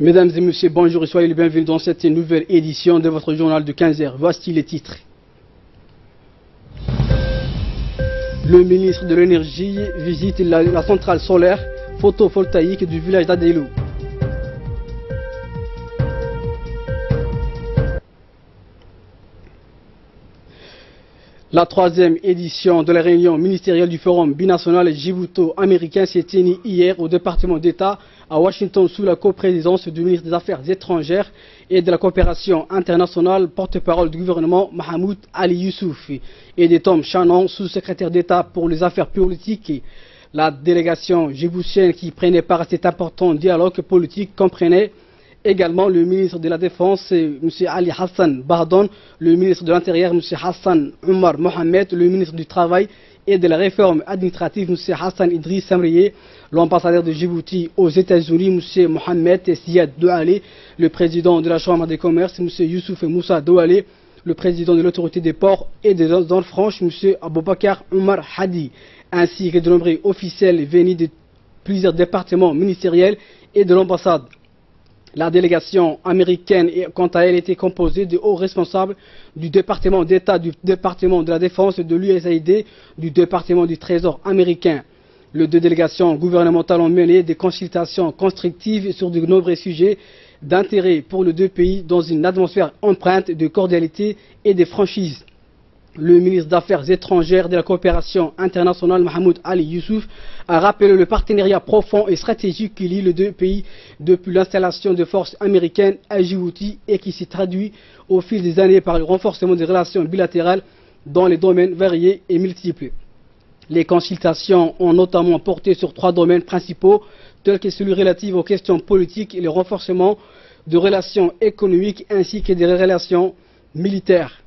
Mesdames et messieurs, bonjour et soyez les bienvenus dans cette nouvelle édition de votre journal de 15h. Voici les titres. Le ministre de l'Énergie visite la centrale solaire photovoltaïque du village d'Adeilou. La troisième édition de la réunion ministérielle du Forum binational djibouto-américain s'est tenue hier au département d'État à Washington sous la coprésidence du ministre des Affaires étrangères et de la coopération internationale, porte-parole du gouvernement Mahmoud Ali Youssouf et de Tom Shannon, sous-secrétaire d'État pour les affaires politiques. La délégation djiboutienne qui prenait part à cet important dialogue politique comprenait également le ministre de la Défense, M. Ali Hassan Bardon, le ministre de l'Intérieur, M. Hassan Omar Mohamed, le ministre du Travail et de la Réforme administrative, M. Hassan Idriss Samrié, l'ambassadeur de Djibouti aux États-Unis, M. Mohamed Siad Douale, le président de la Chambre des commerces, M. Youssouf Moussa Douale, le président de l'autorité des ports et des zones franches, M. Aboubakar Omar Hadi, ainsi que de nombreux officiels venus de plusieurs départements ministériels et de l'ambassade. La délégation américaine, quant à elle, était composée de hauts responsables du département d'État, du département de la Défense, de l'USAID, du département du Trésor américain. Les deux délégations gouvernementales ont mené des consultations constructives sur de nombreux sujets d'intérêt pour les deux pays dans une atmosphère empreinte de cordialité et de franchise. Le ministre des Affaires étrangères de la coopération internationale, Mahmoud Ali Youssouf, a rappelé le partenariat profond et stratégique qui lie les deux pays depuis l'installation de forces américaines à Djibouti et qui s'est traduit au fil des années par le renforcement des relations bilatérales dans les domaines variés et multiples. Les consultations ont notamment porté sur trois domaines principaux, tels que celui relatif aux questions politiques et le renforcement de relations économiques ainsi que des relations militaires.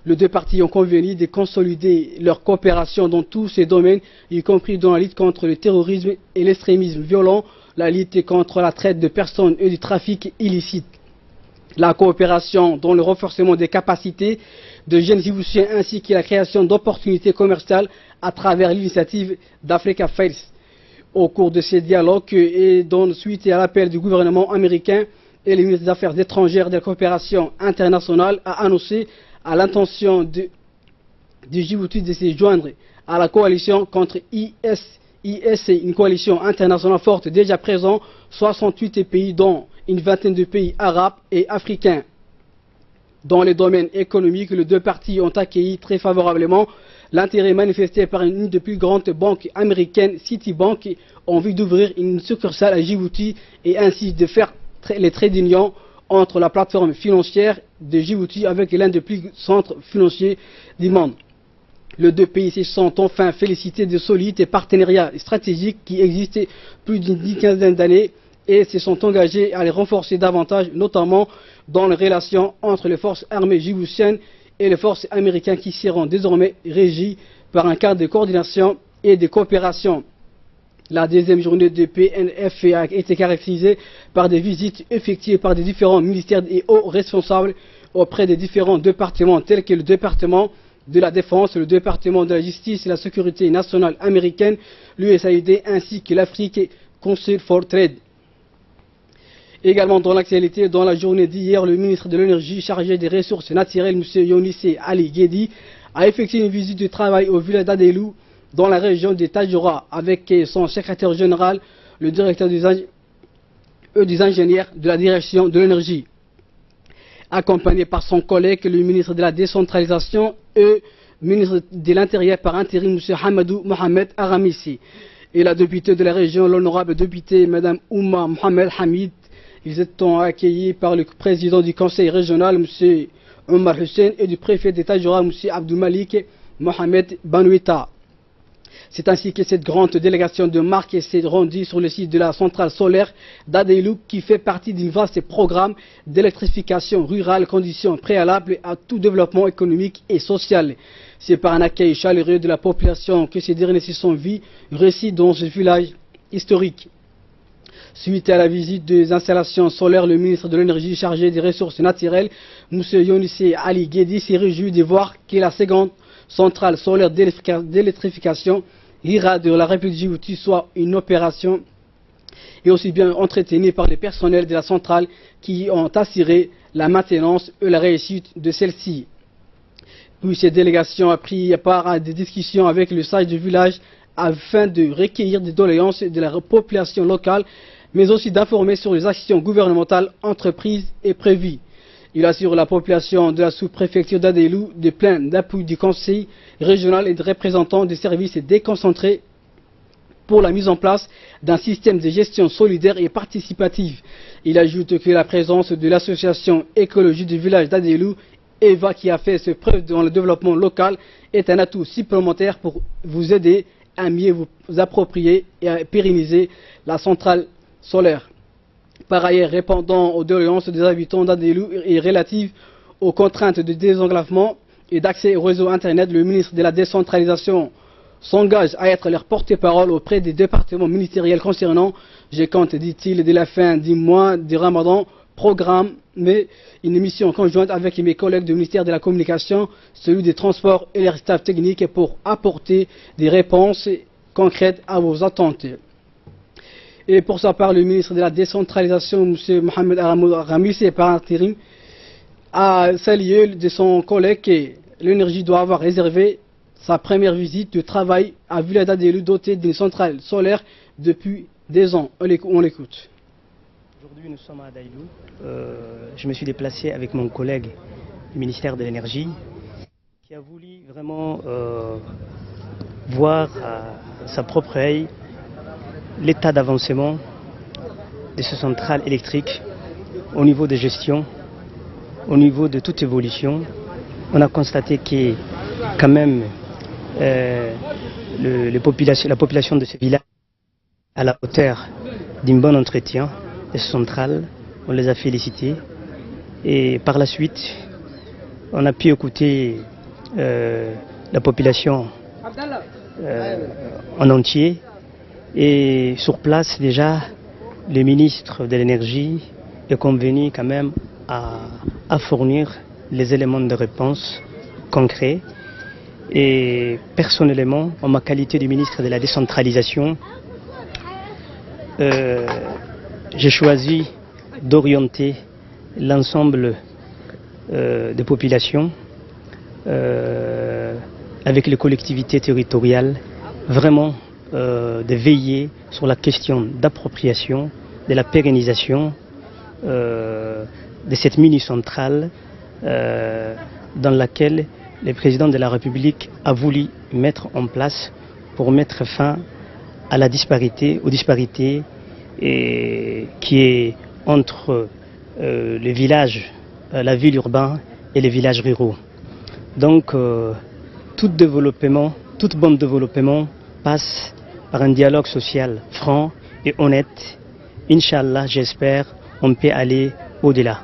Les deux parties ont convenu de consolider leur coopération dans tous ces domaines, y compris dans la lutte contre le terrorisme et l'extrémisme violent, la lutte contre la traite de personnes et du trafic illicite. La coopération dans le renforcement des capacités de jeunes Djiboutiens ainsi que la création d'opportunités commerciales à travers l'initiative d'Africa First. Au cours de ces dialogues et dans suite à l'appel du gouvernement américain et le ministre des Affaires étrangères de la coopération internationale a annoncé à l'intention du Djibouti de se joindre à la coalition contre IS, une coalition internationale forte déjà présente, 68 pays dont une vingtaine de pays arabes et africains. Dans les domaines économiques, les deux parties ont accueilli très favorablement l'intérêt manifesté par une des plus grandes banques américaines, Citibank, en vue d'ouvrir une succursale à Djibouti et ainsi de faire les traits d'union entre la plateforme financière de Djibouti avec l'un des plus grands centres financiers du monde. Les deux pays se sont enfin félicités de solides partenariats stratégiques qui existaient plus d'une quinzaine d'années et se sont engagés à les renforcer davantage, notamment dans les relations entre les forces armées djiboutiennes et les forces américaines qui seront désormais régies par un cadre de coordination et de coopération. La deuxième journée de PNF a été caractérisée par des visites effectuées par des différents ministères et hauts responsables auprès des différents départements tels que le département de la Défense, le département de la Justice et la Sécurité nationale américaine, l'USAID ainsi que l'Afrique Council for Trade. Également dans l'actualité, dans la journée d'hier, le ministre de l'Énergie chargé des ressources naturelles, M. Younisse Ali Guedi, a effectué une visite de travail au village d'Adeilou, dans la région de Tadjoura, avec son secrétaire général, le directeur des ingénieurs de la direction de l'énergie, accompagné par son collègue, le ministre de la décentralisation et ministre de l'Intérieur par intérim, M. Hamadou Mohamed Aramissi, et la députée de la région, l'honorable députée Mme Ouma Mohamed Hamid. Ils étaient accueillis par le président du conseil régional, M. Omar Hussein, et du préfet de Tadjoura, M. Abdou Malik Mohamed Banouita. C'est ainsi que cette grande délégation de marque s'est rendue sur le site de la centrale solaire d'Adeilou qui fait partie d'un vaste programme d'électrification rurale, condition préalable à tout développement économique et social. C'est par un accueil chaleureux de la population que ces derniers se sont vus réussir dans ce village historique. Suite à la visite des installations solaires, le ministre de l'Énergie chargé des ressources naturelles, M. Younisse Ali Guedi, s'est réjoui de voir que la seconde centrale solaire d'électrification ira de la République de Djibouti soit une opération et aussi bien entretenus par les personnels de la centrale qui ont assuré la maintenance et la réussite de celle-ci. Puis cette délégation a pris part à des discussions avec le sage du village afin de recueillir des doléances de la population locale, mais aussi d'informer sur les actions gouvernementales entreprises et prévues. Il assure la population de la sous-préfecture d'Adelou de plein d'appui du conseil régional et de représentants des services déconcentrés pour la mise en place d'un système de gestion solidaire et participative. Il ajoute que la présence de l'association écologie du village d'Adelou, EVA, qui a fait ses preuves dans le développement local, est un atout supplémentaire pour vous aider à mieux vous approprier et à pérenniser la centrale solaire. Par ailleurs, répondant aux doléances des habitants d'Adelou et relatives aux contraintes de désengagement et d'accès au réseau Internet, le ministre de la décentralisation s'engage à être leur porte-parole auprès des départements ministériels concernant. Je compte, dit-il, dès la fin du mois de Ramadan, programme une mission conjointe avec mes collègues du ministère de la Communication, celui des Transports et leur staff technique pour apporter des réponses concrètes à vos attentes. Et pour sa part, le ministre de la Décentralisation, M. Mohamed Ramissi, par intérim, a salué de son collègue que l'énergie doit avoir réservé sa première visite de travail à Village d'Adelou dotée d'une centrale solaire depuis des ans. On l'écoute. Aujourd'hui, nous sommes à Adelou. Je me suis déplacé avec mon collègue du ministère de l'Énergie qui a voulu vraiment voir à sa propre œil l'état d'avancement de ces centrales électriques au niveau de gestion, au niveau de toute évolution. On a constaté que quand même la population de ce village à la hauteur d'un bon entretien de ces centrales. On les a félicités et par la suite on a pu écouter la population en entier. Et sur place, déjà, le ministre de l'Énergie est convenu quand même à fournir les éléments de réponse concrets. Et personnellement, en ma qualité de ministre de la Décentralisation, j'ai choisi d'orienter l'ensemble des populations avec les collectivités territoriales, vraiment de veiller sur la question d'appropriation, de la pérennisation de cette mini-centrale dans laquelle le président de la République a voulu mettre en place pour mettre fin à la disparité, aux disparités qui est entre les villages, la ville urbaine et les villages ruraux. Donc tout bon développement passe par un dialogue social franc et honnête. Inch'Allah, j'espère, on peut aller au-delà.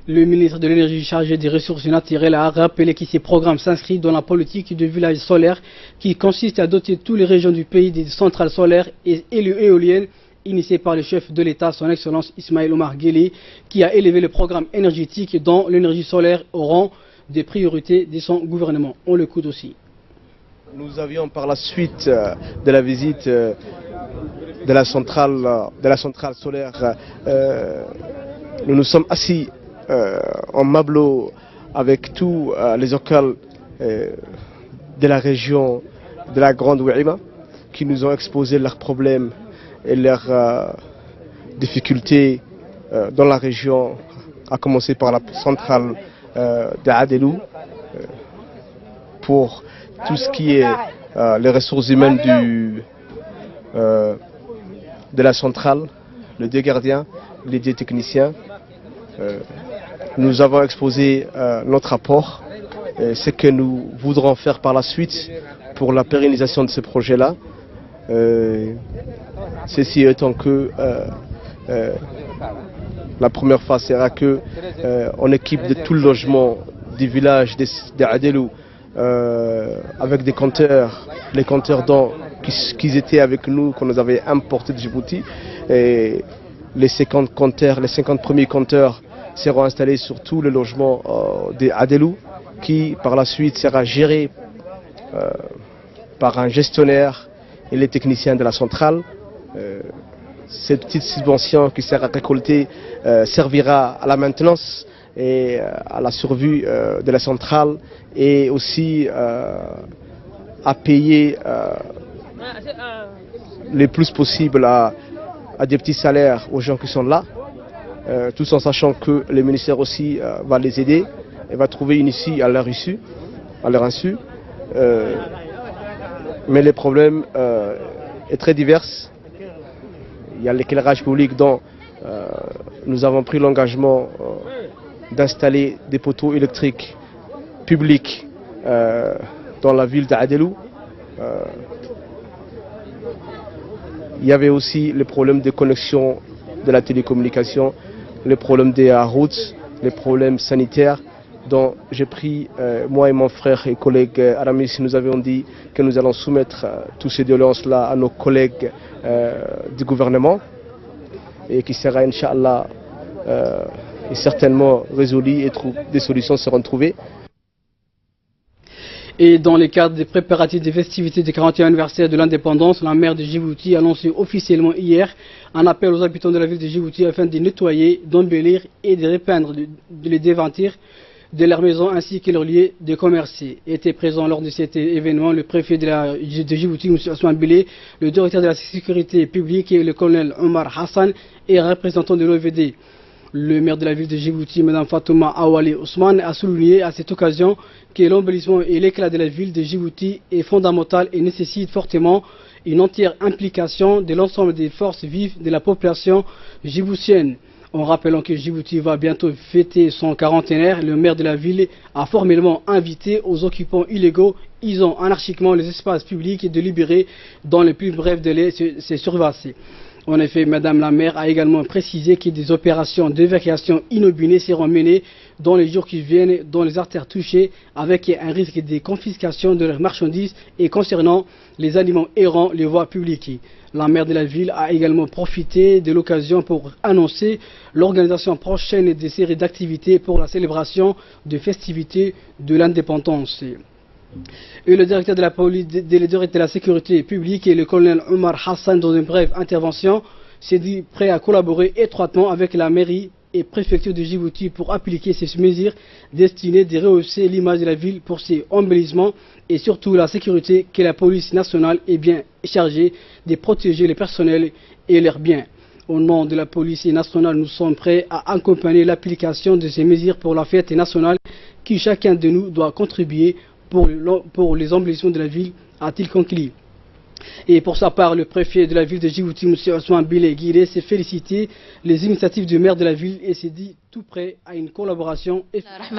Le ministre de l'Énergie chargé des ressources naturelles a rappelé que ces programmes s'inscrivent dans la politique du village solaire qui consiste à doter toutes les régions du pays des centrales solaires et éoliennes initiées par le chef de l'État, son Excellence Ismaël Omar Guelleh, qui a élevé le programme énergétique dans l'énergie solaire au rang des priorités de son gouvernement. On l'écoute aussi. Nous avions par la suite de la visite de la centrale solaire, nous nous sommes assis en mablo avec tous les locaux de la région de la Grande Ouéima qui nous ont exposé leurs problèmes et leurs difficultés dans la région, à commencer par la centrale d'Adelou, pour tout ce qui est les ressources humaines de la centrale, les deux gardiens, les deux techniciens. Nous avons exposé notre rapport, ce que nous voudrons faire par la suite pour la pérennisation de ce projet-là. Ceci étant que la première phase sera que on équipe de tout le logement du village d'Adelou avec des compteurs, les compteurs qui étaient avec nous, qu'on nous avait importés de Djibouti. Et les 50 premiers compteurs seront installés sur tout le logement d'Adelou, qui par la suite sera géré par un gestionnaire et les techniciens de la centrale. cette petite subvention qui sert à récolter servira à la maintenance et à la survie de la centrale et aussi à payer le plus possible à des petits salaires aux gens qui sont là, tout en sachant que le ministère aussi va les aider et va trouver une issue à leur insu. Mais les problèmes sont très divers. Il y a l'éclairage public dont nous avons pris l'engagement d'installer des poteaux électriques publics dans la ville d'Adelou. Il y avait aussi les problèmes de connexion de la télécommunication, les problèmes des routes, les problèmes sanitaires dont j'ai pris, moi et mon frère et collègue Aramis, nous avions dit que nous allons soumettre toutes ces doléances-là à nos collègues du gouvernement et qui sera, Inch'Allah, certainement résolu et des solutions seront trouvées. Et dans le cadre des préparatifs des festivités du 41e anniversaire de l'indépendance, la maire de Djibouti a lancé officiellement hier un appel aux habitants de la ville de Djibouti afin de nettoyer, d'embellir et de repeindre, de les déventir de leurs maisons ainsi que leurs lieux de commerce. Était présent lors de cet événement le préfet de Djibouti, M. Ousmane Bélé, le directeur de la sécurité publique et le colonel Omar Hassan et un représentant de l'OVD. Le maire de la ville de Djibouti, Mme Fatouma Awali Ousmane, a souligné à cette occasion que l'embellissement et l'éclat de la ville de Djibouti est fondamental et nécessite fortement une entière implication de l'ensemble des forces vives de la population djiboutienne. En rappelant que Djibouti va bientôt fêter son quarantenaire, le maire de la ville a formellement invité aux occupants illégaux usant anarchiquement les espaces publics de libérer dans les plus brefs délais ces surveillés. En effet, Madame la maire a également précisé que des opérations d'évacuation inopinées seront menées dans les jours qui viennent dans les artères touchées avec un risque de confiscation de leurs marchandises et concernant les animaux errants, les voies publiques. La maire de la ville a également profité de l'occasion pour annoncer l'organisation prochaine des séries d'activités pour la célébration des festivités de l'indépendance. Et le directeur de la police, de la sécurité publique et le colonel Omar Hassan, dans une brève intervention, s'est dit prêt à collaborer étroitement avec la mairie et préfecture de Djibouti pour appliquer ces mesures destinées à rehausser l'image de la ville pour ses embellissements et surtout la sécurité que la police nationale est bien chargée de protéger les personnels et leurs biens. Au nom de la police nationale, nous sommes prêts à accompagner l'application de ces mesures pour la fête nationale qui chacun de nous doit contribuer pour les embellissements de la ville, a-t-il conclu. Et pour sa part, le préfet de la ville de Djibouti, M. Ousmane Bélé Guiré, s'est félicité les initiatives du maire de la ville et s'est dit tout prêt à une collaboration efficace.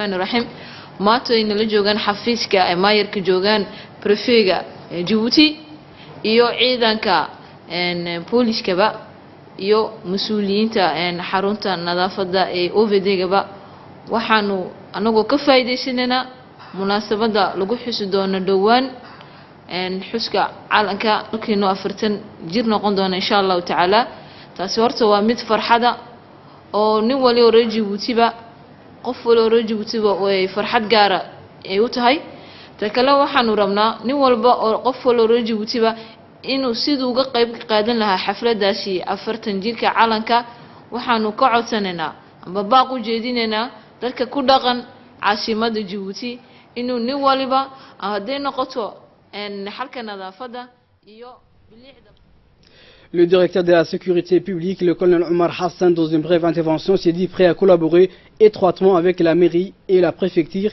maanta ayna la joogaan xafiiska ee maayarka joogaan prefega Djibouti iyo ciidanka booliskaba iyo mas'uuliyiinta xarunta nadaafada ee OVD-gaba waxaanu anagoo ka faa'iideysanayna munaasabada lagu xusi doono dhawaan xuska calanka markiinu 40 jir noqon doona insha Allah taala. taasi horta waa mid farxada oo nin wali oo Djibouti ba qof wali oo Djibouti ba way farxad gaara ay u tahay. ta kale waxaanu rabnaa nin walba oo qof wali oo Djibouti ba inuu sidoo uga qayb qaadan lahaa xafladaasi 40 jirka calanka. waxaanu ka codsanaynaa amba baaq u jeedinaynaa dadka ku dhaqan caasimada Djibouti inuu nin waliba haday noqoto xalka nadaafada iyo bilicda. Le directeur de la sécurité publique, le colonel Omar Hassan, dans une brève intervention, s'est dit prêt à collaborer étroitement avec la mairie et la préfecture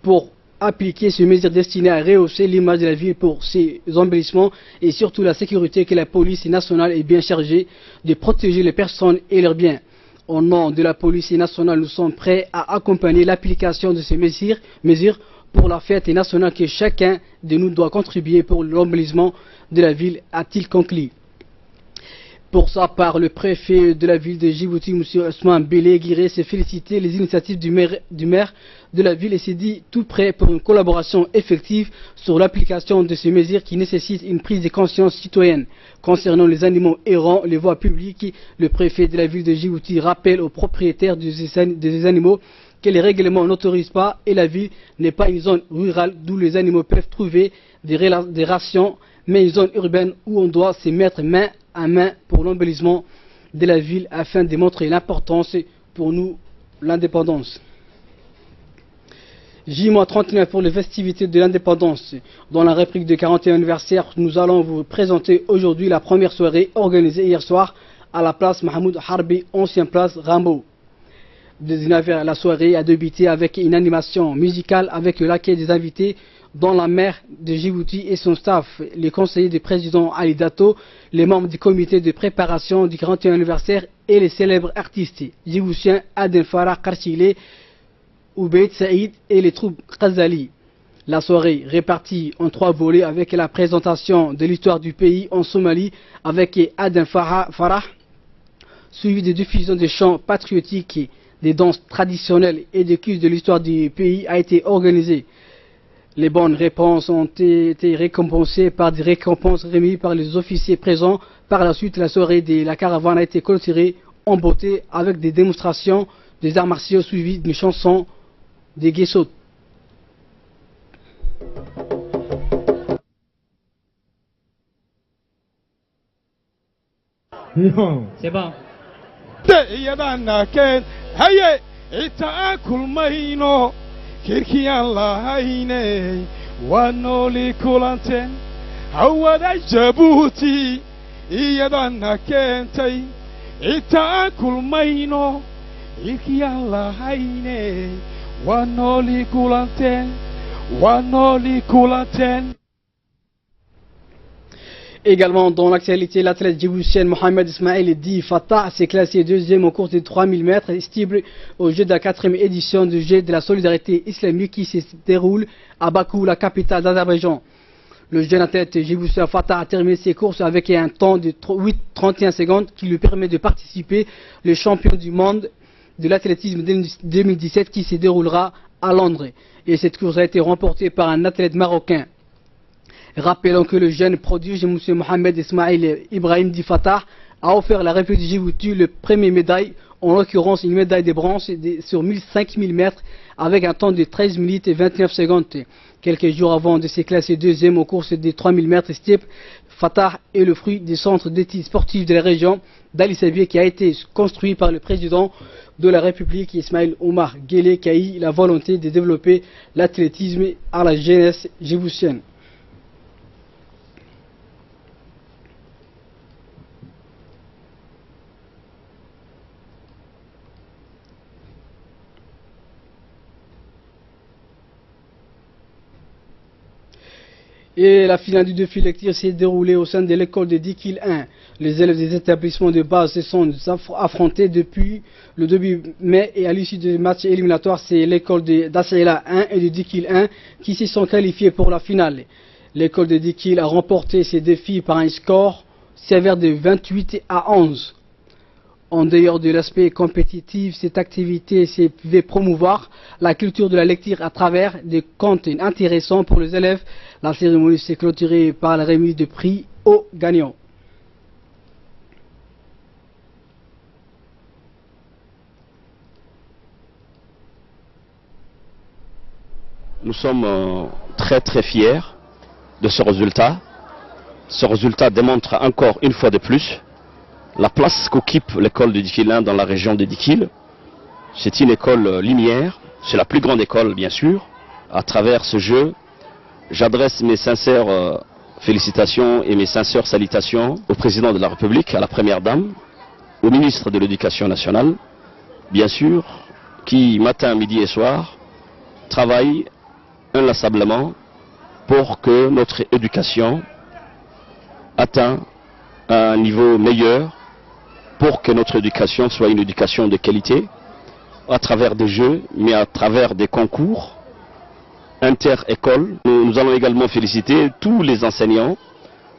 pour appliquer ces mesures destinées à rehausser l'image de la ville pour ses embellissements et surtout la sécurité que la police nationale est bien chargée de protéger les personnes et leurs biens. Au nom de la police nationale, nous sommes prêts à accompagner l'application de ces mesures pour la fête nationale que chacun de nous doit contribuer pour l'embellissement de la ville, a-t-il conclu. Pour sa part, le préfet de la ville de Djibouti, M. Ousmane Bélé Guiré, s'est félicité les initiatives du maire de la ville et s'est dit tout prêt pour une collaboration effective sur l'application de ces mesures qui nécessitent une prise de conscience citoyenne. Concernant les animaux errants, les voies publiques, le préfet de la ville de Djibouti rappelle aux propriétaires des animaux que les règlements n'autorisent pas et la ville n'est pas une zone rurale d'où les animaux peuvent trouver des rations, mais une zone urbaine où on doit se mettre main à main pour l'embellissement de la ville afin de démontrer l'importance pour nous l'indépendance. J-39 pour les festivités de l'indépendance. Dans la réplique de 41 anniversaire, nous allons vous présenter aujourd'hui la première soirée organisée hier soir à la place Mahmoud Harbi, ancienne place Rambo. De 19h, la soirée a débuté avec une animation musicale avec l'accueil des invités dont la maire de Djibouti et son staff, les conseillers du président Ali Dato, les membres du comité de préparation du 41 anniversaire et les célèbres artistes djiboutiens Aden Farah Karchile, Oubeit Saïd et les troupes Khazali. La soirée répartie en 3 volets avec la présentation de l'histoire du pays en Somalie avec Aden Farah, suivi de diffusion de chants patriotiques, des danses traditionnelles et des quiz de l'histoire du pays a été organisée. Les bonnes réponses ont été récompensées par des récompenses remises par les officiers présents. Par la suite, la soirée de la caravane a été clôturée en beauté avec des démonstrations des arts martiaux suivies d'une chanson des Guessot. C'est bon. kirkiyaan lahayney waa nooli kulanteen hawada jabuuti iyadana keentay inta aan kulmayno kirkiyaan lahayney waa nooli kulanteen waa nooli kulanteen. Également dans l'actualité, l'athlète djiboutienne Mohamed Ismail Di Fatah s'est classé deuxième au cours des 3000 mètres estible au jeu de la 4e édition du Jeu de la solidarité islamique qui se déroule à Bakou, la capitale d'Azerbaïdjan. Le jeune athlète djiboutien Fatah a terminé ses courses avec un temps de 8,31 secondes qui lui permet de participer au champion du monde de l'athlétisme 2017 qui se déroulera à Londres. Et cette course a été remportée par un athlète marocain. Rappelons que le jeune prodige M. Mohamed Ismail Ibrahim Di Fatah a offert à la République de Djibouti le premier médaille, en l'occurrence une médaille de bronze sur 5000 mètres avec un temps de 13 minutes et 29 secondes. Quelques jours avant de se classer deuxième aux courses des 3000 mètres steep, Fatah est le fruit du centre d'études sportives de la région d'Ali Sabieh qui a été construit par le président de la République Ismail Omar Guelleh qui a eu la volonté de développer l'athlétisme à la jeunesse djiboutienne. Et la finale du défi lecture s'est déroulée au sein de l'école de Dikil 1. Les élèves des établissements de base se sont affrontés depuis le début mai et à l'issue du match éliminatoire, c'est l'école d'Assaïla 1 et de Dikil 1 qui se sont qualifiés pour la finale. L'école de Dikil a remporté ces défis par un score sévère de 28-11. En dehors de l'aspect compétitif, cette activité s'est fait promouvoir la culture de la lecture à travers des contenus intéressants pour les élèves. La cérémonie s'est clôturée par la remise de prix aux gagnants. Nous sommes très fiers de ce résultat. Ce résultat démontre encore une fois de plus la place qu'occupe l'école de Dikil 1 dans la région de Dikil. C'est une école linéaire, c'est la plus grande école bien sûr. À travers ce jeu, j'adresse mes sincères félicitations et mes sincères salutations au président de la République, à la première dame, au ministre de l'Éducation nationale, bien sûr, qui matin, midi et soir travaillent inlassablement pour que notre éducation atteigne un niveau meilleur, pour que notre éducation soit une éducation de qualité, à travers des jeux, mais à travers des concours inter-écoles. Nous allons également féliciter tous les enseignants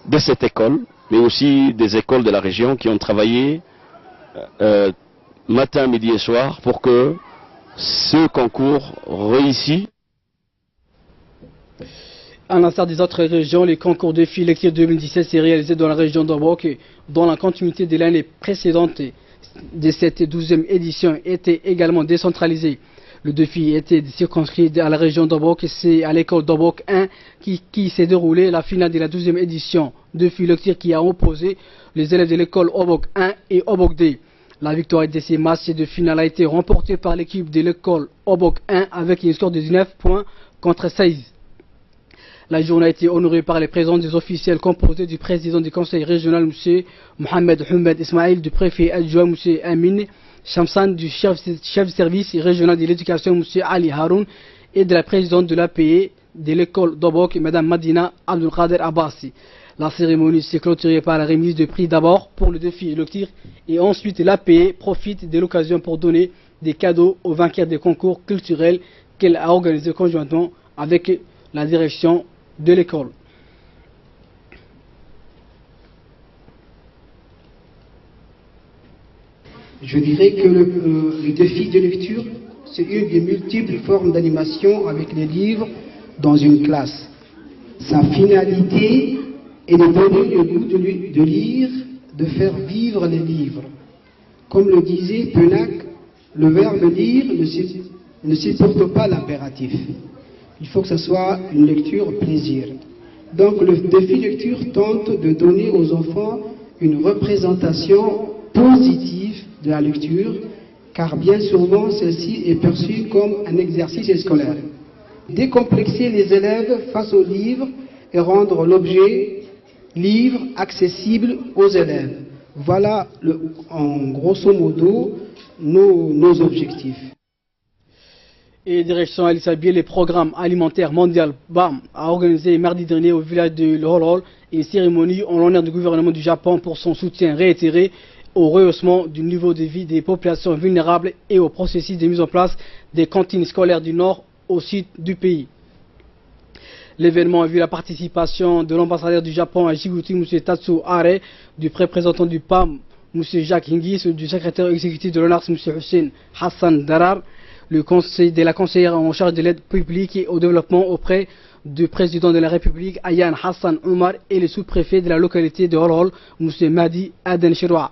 de cette école, mais aussi des écoles de la région qui ont travaillé matin, midi et soir pour que ce concours réussisse. À l'instar des autres régions, les concours de filles lecture 2017 s'est réalisé dans la région d'Obok, dans la continuité de l'année précédente de cette 12e édition était également décentralisée. Le défi était circonscrit à la région d'Obok et c'est à l'école d'Obok 1 qui s'est déroulé la finale de la 12e édition. Défi lecture qui a opposé les élèves de l'école Obok 1 et Obok 2. La victoire de ces matchs de finale a été remportée par l'équipe de l'école Obok 1 avec une score de 19 points contre 16. La journée a été honorée par les présences des officiels composés du président du conseil régional, M. Mohamed Humed Ismail, du préfet adjoint, M. Amin Shamsan, du chef de service régional de l'éducation, M. Ali Haroun, et de la présidente de l'APE de l'école d'Obok, Mme Madina Abdelkader Abbasi. La cérémonie s'est clôturée par la remise de prix d'abord pour le défi lecture et ensuite l'APE profite de l'occasion pour donner des cadeaux aux vainqueurs des concours culturels qu'elle a organisés conjointement avec la direction de l'école. Je dirais que le défi de lecture, c'est une des multiples formes d'animation avec les livres dans une classe. Sa finalité est de donner le goût de lire, de faire vivre les livres. Comme le disait Penac, le verbe lire ne supporte pas l'impératif. Il faut que ce soit une lecture plaisir. Donc le défi lecture tente de donner aux enfants une représentation positive de la lecture, car bien souvent celle-ci est perçue comme un exercice scolaire. Décomplexer les élèves face aux livres et rendre l'objet livre accessible aux élèves. Voilà en grosso modo nos objectifs. Et direction Addis Abeba, le programme alimentaire mondial BAM a organisé mardi dernier au village de Lholhol une cérémonie en l'honneur du gouvernement du Japon pour son soutien réitéré au rehaussement du niveau de vie des populations vulnérables et au processus de mise en place des cantines scolaires du nord au sud du pays. L'événement a vu la participation de l'ambassadeur du Japon à Djibouti, M. Tatsu Are, du représentant du PAM, M. Jacques Hingis, du secrétaire exécutif de l'ONARS, M. Hussein Hassan Darar, le conseil de la conseillère en charge de l'aide publique et au développement auprès du président de la République, Ayan Hassan Omar, et le sous-préfet de la localité de Lholhol, M. Mahdi Aden Chiroa.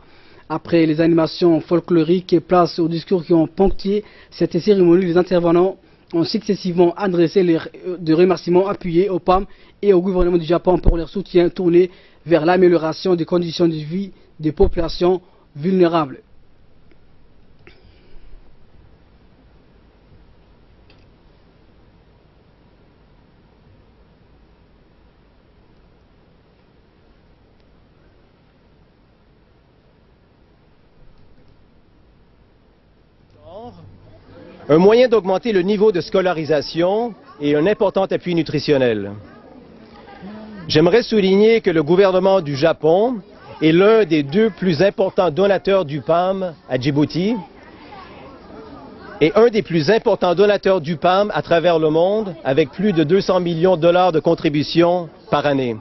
Après les animations folkloriques et place aux discours qui ont ponctué cette cérémonie, les intervenants ont successivement adressé des remerciements appuyés au PAM et au gouvernement du Japon pour leur soutien tourné vers l'amélioration des conditions de vie des populations vulnérables. Un moyen d'augmenter le niveau de scolarisation et un important appui nutritionnel. J'aimerais souligner que le gouvernement du Japon est l'un des deux plus importants donateurs du PAM à Djibouti et un des plus importants donateurs du PAM à travers le monde, avec plus de 200 millions de dollars de contributions par année.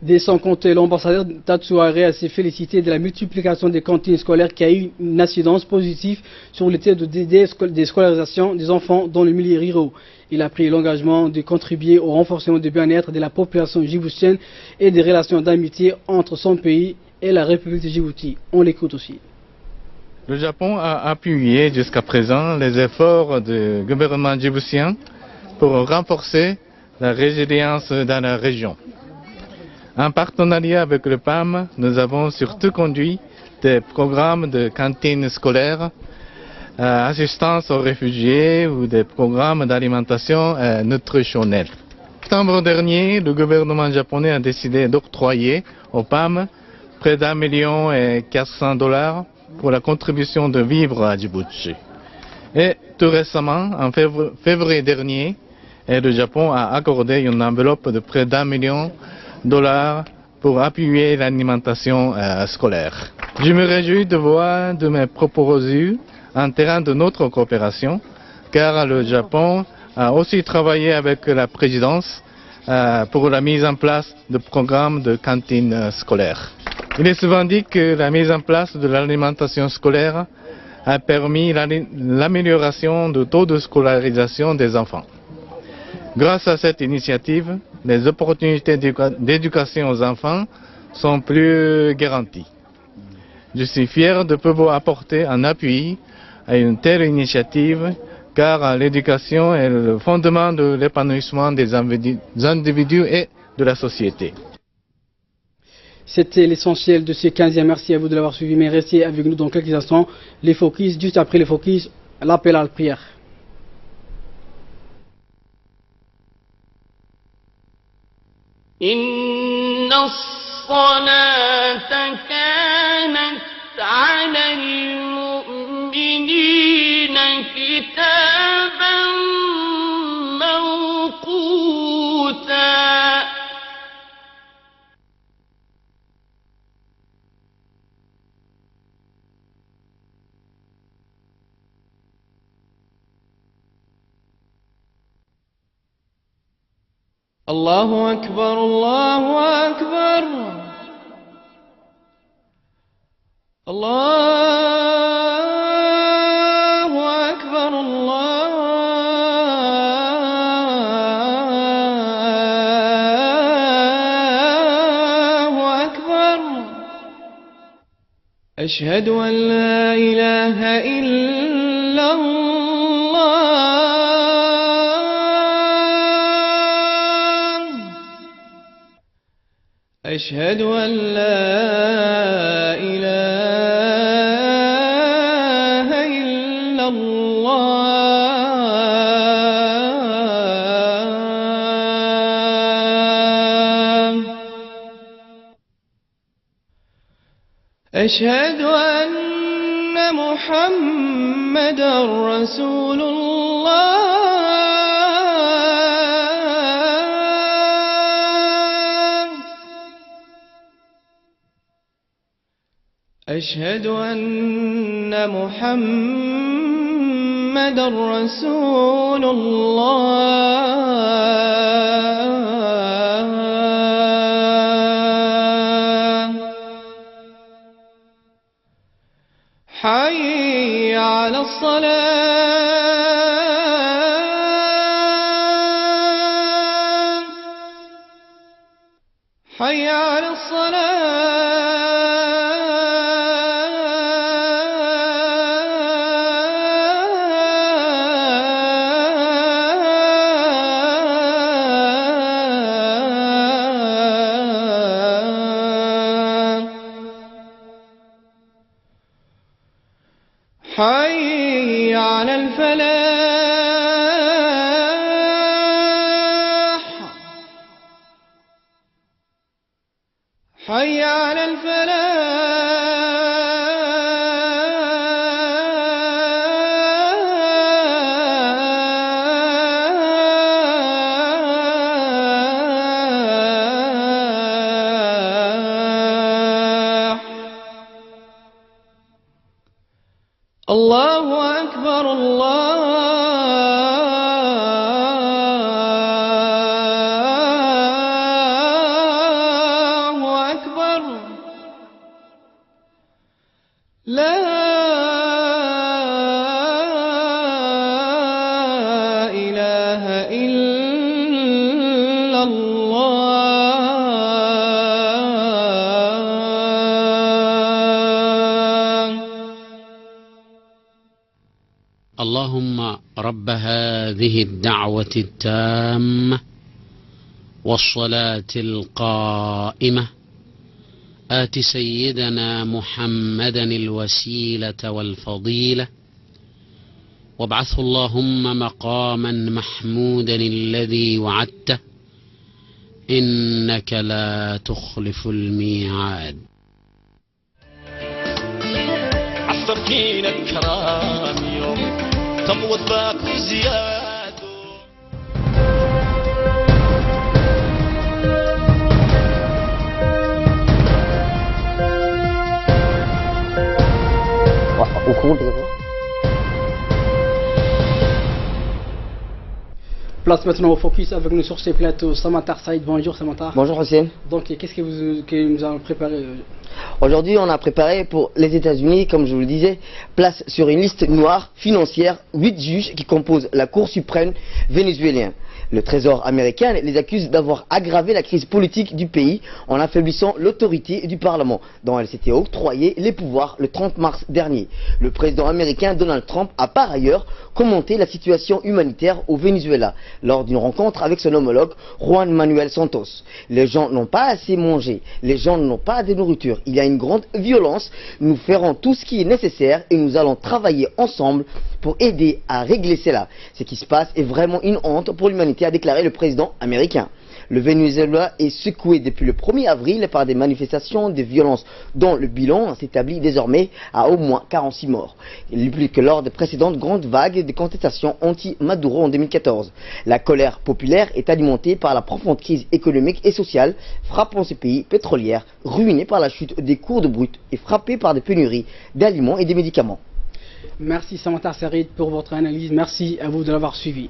De son côté, l'ambassadeur Tatsuare s'est félicité de la multiplication des cantines scolaires qui a eu une incidence positive sur le taux de scolarisation des enfants dans le milieu rural. Il a pris l'engagement de contribuer au renforcement du bien-être de la population djiboutienne et des relations d'amitié entre son pays et la République de Djibouti. On l'écoute aussi. Le Japon a appuyé jusqu'à présent les efforts du gouvernement djiboutien pour renforcer la résilience dans la région. En partenariat avec le PAM, nous avons surtout conduit des programmes de cantines scolaires, assistance aux réfugiés ou des programmes d'alimentation nutritionnelle. En septembre dernier, le gouvernement japonais a décidé d'octroyer au PAM près d'1,4 million pour la contribution de vivres à Djibouti. Et tout récemment, en février dernier, le Japon a accordé une enveloppe de près d'1 million pour appuyer l'alimentation scolaire. Je me réjouis de voir de mes propositions en terrain de notre coopération, car le Japon a aussi travaillé avec la présidence pour la mise en place de programmes de cantines scolaires. Il est souvent dit que la mise en place de l'alimentation scolaire a permis l'amélioration du taux de scolarisation des enfants. Grâce à cette initiative, les opportunités d'éducation aux enfants sont plus garanties. Je suis fier de pouvoir apporter un appui à une telle initiative, car l'éducation est le fondement de l'épanouissement des individus et de la société. C'était l'essentiel de ce 15e. Merci à vous de l'avoir suivi, mais restez avec nous dans quelques instants. Les focus, juste après les focus, l'appel à la prière. إن الصلاة كانت على المؤمنين كتابا موقوتا. الله أكبر الله أكبر الله أكبر الله أكبر. أشهد أن لا إله إلا الله أشهد أن لا إله إلا الله أشهد أن محمدا رسول الله أشهد أن محمدا رسول الله. حي على الصلاة حي على حي على الفلاح حي على الفلاح. الله أكبر الله أكبر. لا إله إلا الله. اللهم رب هذه الدعوة التامة والصلاة القائمة آت سيدنا محمدا الوسيلة والفضيلة وابعثه اللهم مقاما محمودا الذي وعدته إنك لا تخلف الميعاد. عصركين الكرام يوم تموت باك زياد. Place maintenant au focus avec nous sur ces plateaux. Samatar Saïd, bonjour Samatar. Bonjour Hossein. Donc qu'est-ce que nous avons préparé aujourd'hui? On a préparé pour les États-Unis, comme je vous le disais, place sur une liste noire financière 8 juges qui composent la Cour suprême vénézuélienne. Le Trésor américain les accuse d'avoir aggravé la crise politique du pays en affaiblissant l'autorité du Parlement, dont elle s'était octroyé les pouvoirs le 30 mars dernier. Le président américain Donald Trump a par ailleurs commenté la situation humanitaire au Venezuela lors d'une rencontre avec son homologue Juan Manuel Santos. Les gens n'ont pas assez mangé, les gens n'ont pas de nourriture, il y a une grande violence, nous ferons tout ce qui est nécessaire et nous allons travailler ensemble pour aider à régler cela. Ce qui se passe est vraiment une honte pour l'humanité, a déclaré le président américain. Le Venezuela est secoué depuis le 1er avril par des manifestations de violence dont le bilan s'établit désormais à au moins 46 morts. Plus que lors des précédentes grandes vagues de contestations anti-Maduro en 2014. La colère populaire est alimentée par la profonde crise économique et sociale frappant ce pays pétrolière, ruiné par la chute des cours de brut et frappé par des pénuries d'aliments et des médicaments. Merci Samantha Sarid pour votre analyse. Merci à vous de l'avoir suivi.